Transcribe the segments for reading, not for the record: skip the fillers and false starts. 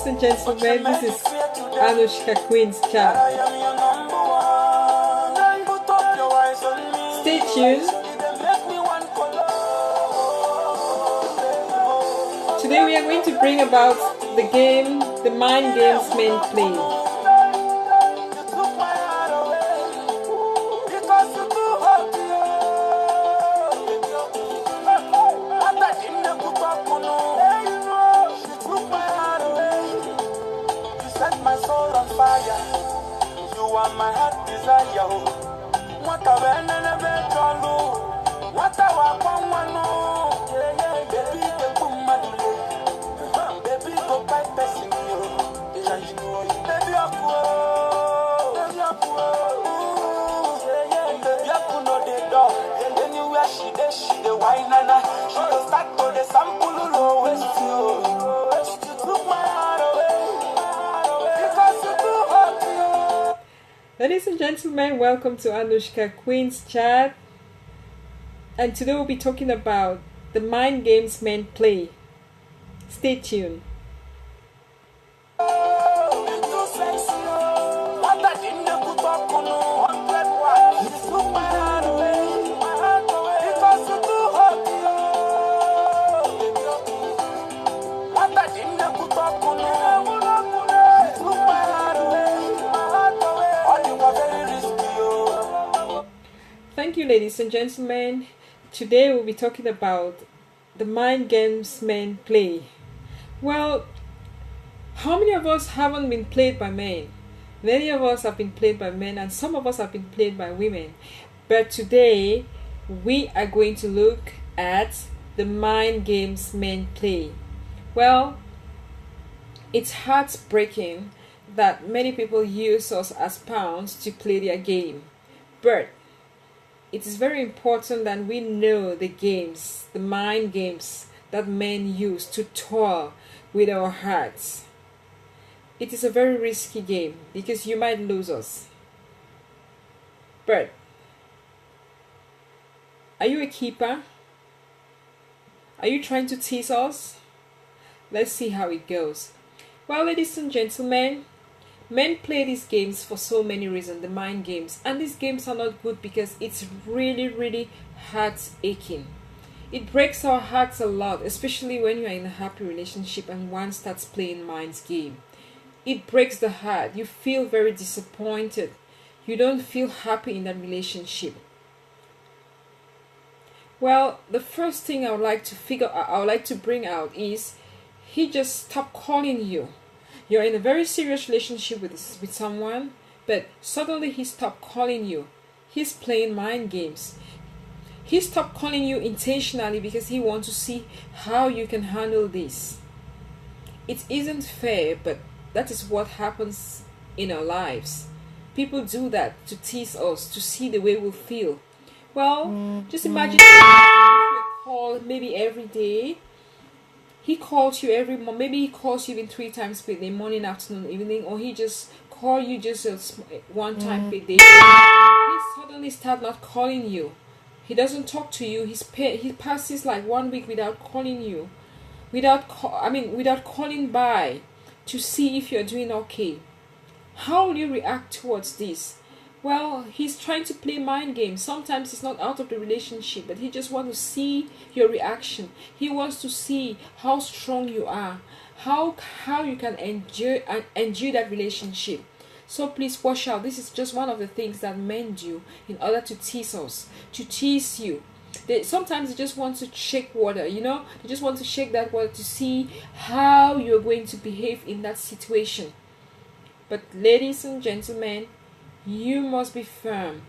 and gentlemen, this is Anushka Queen's chat. Stay tuned. Today we are going to bring about the game, the mind games men play. My heart desire. What a man and a bed what a one, baby, the woman, baby, go by passing you. Baby, I know the dog. Anywhere she the wine and she will start to the sample lowest you. Look my heart away because you do hurt. Ladies and gentlemen, welcome to Anushka Queen's chat. And today we'll be talking about the mind games men play. Stay tuned. Thank you, ladies and gentlemen. Today we'll be talking about the mind games men play. Well, how many of us haven't been played by men? Many of us have been played by men, and some of us have been played by women. But today we are going to look at the mind games men play. Well, it's heartbreaking that many people use us as pawns to play their game. But it is very important that we know the games, the mind games that men use to toy with our hearts. It is a very risky game because you might lose us. But are you a keeper? Are you trying to tease us? Let's see how it goes. Well, ladies and gentlemen, men play these games for so many reasons, the mind games. And these games are not good because it's really heart aching. It breaks our hearts a lot, especially when you're in a happy relationship and one starts playing mind's game. It breaks the heart. You feel very disappointed. You don't feel happy in that relationship. Well, the first thing I would like to bring out is he just stopped calling you. You're in a very serious relationship with someone, but suddenly he stopped calling you. He's playing mind games. He stopped calling you intentionally because he wants to see how you can handle this. It isn't fair, but that is what happens in our lives. People do that to tease us, to see the way we feel. Well, just imagine a call maybe every day. He calls you every month. Maybe he calls you even 3 times per day, morning, afternoon, evening, or he just call you just one time per day. He suddenly start not calling you. He doesn't talk to you. He passes like 1 week without calling you, without calling by to see if you're doing okay. How will you react towards this? Well, he's trying to play mind games. Sometimes it's not out of the relationship, but he just wants to see your reaction. He wants to see how strong you are, how you can endure that relationship. So please watch out. This is just one of the things that men do in order to tease us, to tease you. Sometimes they just want to shake water, They just want to shake that water to see how you're going to behave in that situation. But ladies and gentlemen, you must be firm.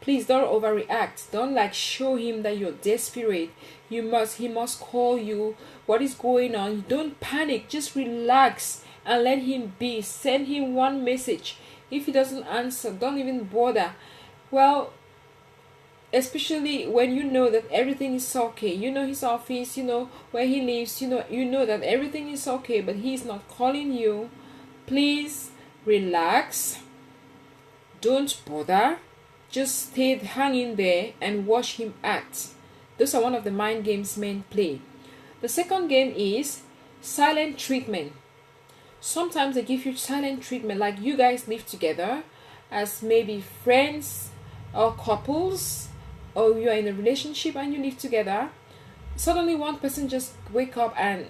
Please don't overreact. Don't show him that you're desperate. He must call you. What is going on? Don't panic. Just relax and let him be. Send him one message. If he doesn't answer, don't even bother. Well, especially when you know that everything is okay. You know his office, where he lives, you know that everything is okay, but he's not calling you. Please relax. Don't bother. Just stay hanging there and watch him act. Those are one of the mind games men play. The second game is silent treatment. Sometimes they give you silent treatment, like you guys live together as maybe friends or couples, or you are in a relationship and you live together. Suddenly one person just wake up and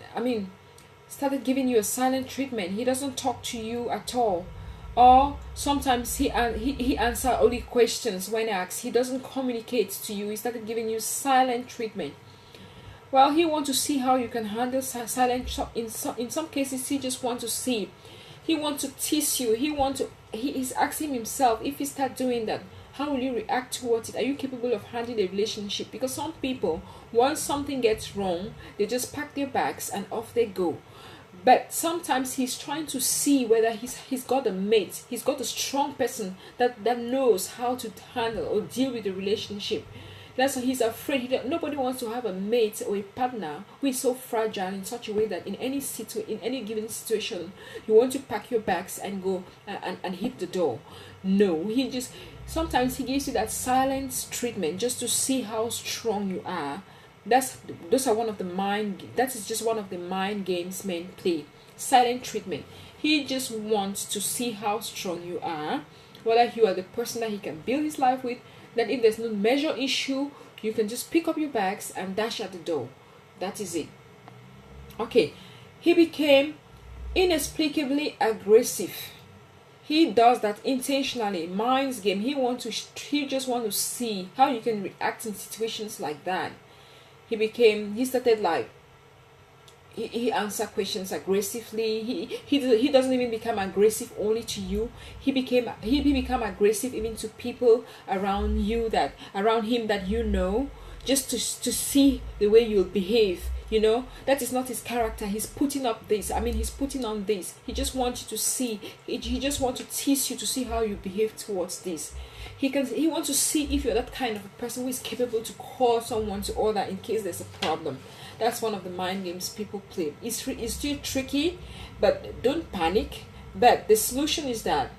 started giving you a silent treatment. He doesn't talk to you at all, or sometimes he answer only questions when asked. He doesn't communicate to you. He started giving you silent treatment. Well, he want to see how you can handle silent. In some cases, he just want to see. He want to tease you. He is asking himself, if he start doing that, how will you react towards it? Are you capable of handling a relationship? Because some people, once something gets wrong, they just pack their bags and off they go. But sometimes he's trying to see whether he's got a mate, he's got a strong person that knows how to handle or deal with the relationship. That's why he's afraid. Nobody wants to have a mate or a partner who is so fragile in such a way that in any given situation, you want to pack your bags and go and hit the door. No, sometimes he gives you that silent treatment just to see how strong you are. That is just one of the mind games men play. Silent treatment. He just wants to see how strong you are, whether you are the person that he can build his life with. That if there's no major issue, you can just pick up your bags and dash out the door. That is it. Okay, he became inexplicably aggressive. He does that intentionally. Mind's game. He just want to see how you can react in situations like that. He started like he answer questions aggressively. He doesn't even become aggressive only to you. He became aggressive even to people around him that you know, just to see the way you'll behave. That is not his character. He's putting up this. He's putting on this. He just wants you to see. He just wants to tease you to see how you behave towards this. He wants to see if you're that kind of a person who is capable to call someone to order in case there's a problem. That's one of the mind games people play. It's still tricky, but don't panic. But the solution is that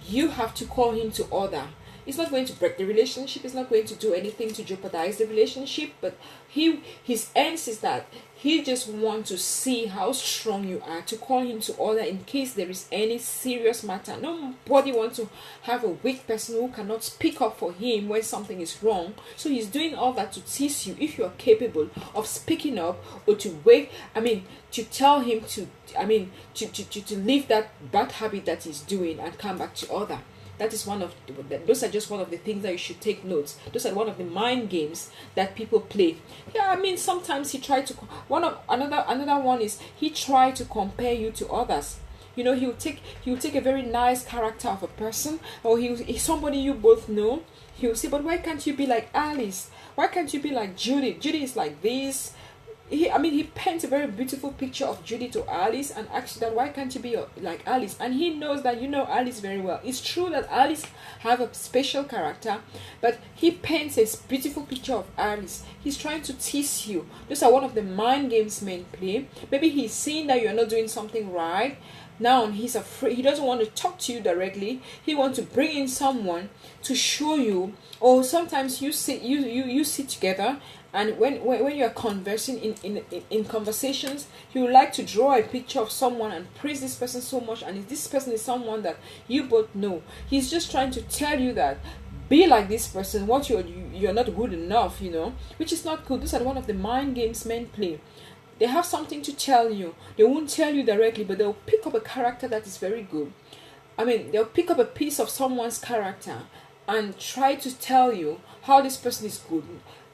you have to call him to order. It's not going to break the relationship. It's not going to do anything to jeopardize the relationship. But his ends is that he just wants to see how strong you are, to call him to order in case there is any serious matter. Nobody wants to have a weak person who cannot speak up for him when something is wrong. So he's doing all that to tease you if you are capable of speaking up, or to tell him to leave that bad habit that he's doing and come back to order. Those are just one of the things that you should take notes. Those are one of the mind games that people play. Sometimes he tried to another one is he tried to compare you to others. He will take a very nice character of a person, or he's somebody you both know. He will say, but why can't you be like Alice? Why can't you be like Judy? Judy is like this. He paints a very beautiful picture of Judy to Alice and asks that why can't you be like Alice? And he knows that you know Alice very well. It's true that Alice have a special character, but he paints a beautiful picture of Alice. He's trying to tease you. Those are one of the mind games men play. Maybe he's seeing that you're not doing something right. Now he's afraid. He doesn't want to talk to you directly. He wants to bring in someone to show you. Or sometimes you sit together, and when you are conversing in conversations, he would like to draw a picture of someone and praise this person so much, and this person is someone that you both know. He's just trying to tell you that be like this person. What you're not good enough, which is not good. These are one of the mind games men play. They have something to tell you. They won't tell you directly, but they'll pick up a character that is very good. They'll pick up a piece of someone's character and try to tell you how this person is good.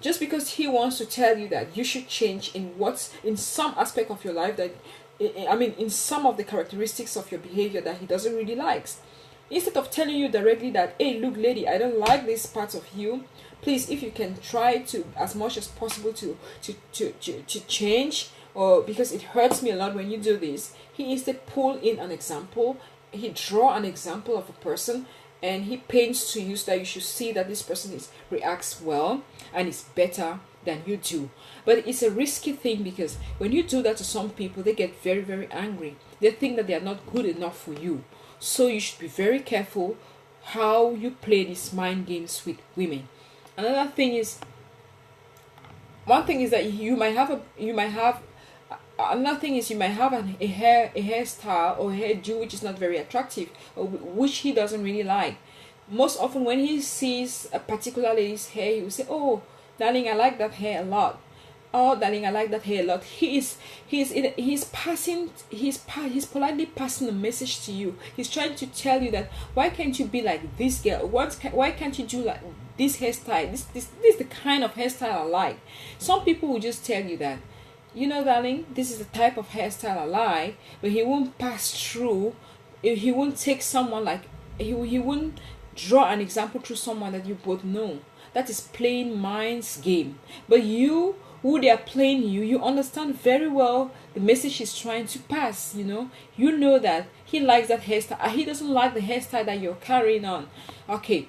Just because he wants to tell you that you should change in some aspect of your life, that in some of the characteristics of your behavior that he doesn't really like. Instead of telling you directly that, hey, look, lady, I don't like this part of you. Please, if you can try to, as much as possible, to change, or because it hurts me a lot when you do this. He instead pull in an example. He draw an example of a person, and he paints to you so that you should see that this person reacts well and is better than you do. But it's a risky thing, because when you do that to some people, they get very, very angry. They think that they are not good enough for you. So you should be very careful how you play these mind games with women. Another thing is, one thing is that you might have another thing is you might have a hairstyle or a hairdo which is not very attractive, or which he doesn't really like. Most often when he sees a particular lady's hair, he will say, oh darling, I like that hair a lot. Oh darling, I like that hair a lot. He's politely passing a message to you. He's trying to tell you that why can't you be like this girl? Why can't you do like this hairstyle? This is the kind of hairstyle I like. Some people will just tell you that, you know darling, this is the type of hairstyle I like, but he won't pass through. He won't take someone like, he won't draw an example through someone that you both know. That is playing mind's game. But you, who they are playing you understand very well the message he's trying to pass. You know that he likes that hairstyle. He doesn't like the hairstyle that you're carrying on. Okay,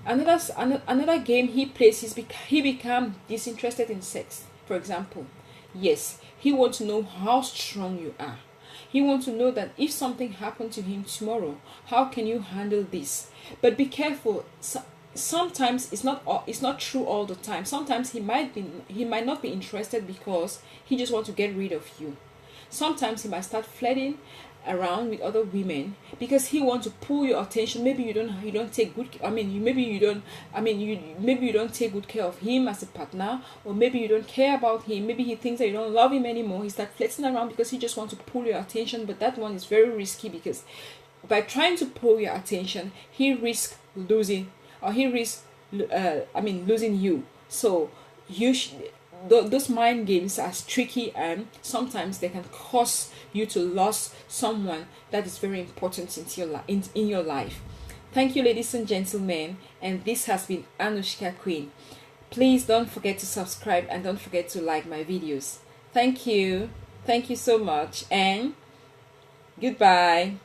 another game he plays is he become disinterested in sex. For example, yes, he wants to know how strong you are. He wants to know that if something happened to him tomorrow, how can you handle this? But be careful. Sometimes it's not true all the time. Sometimes he might not be interested because he just wants to get rid of you. Sometimes he might start flirting around with other women because he wants to pull your attention. Maybe you don't take good, maybe you don't take good care of him as a partner, or maybe you don't care about him. Maybe he thinks that you don't love him anymore. He starts flirting around because he just wants to pull your attention. But that one is very risky, because by trying to pull your attention, he risks losing, or he risks losing you. So those mind games are tricky, and sometimes they can cause you to lose someone that is very important in your life. Thank you, ladies and gentlemen, and this has been Anushka Queen. Please don't forget to subscribe and don't forget to like my videos. Thank you so much, and goodbye.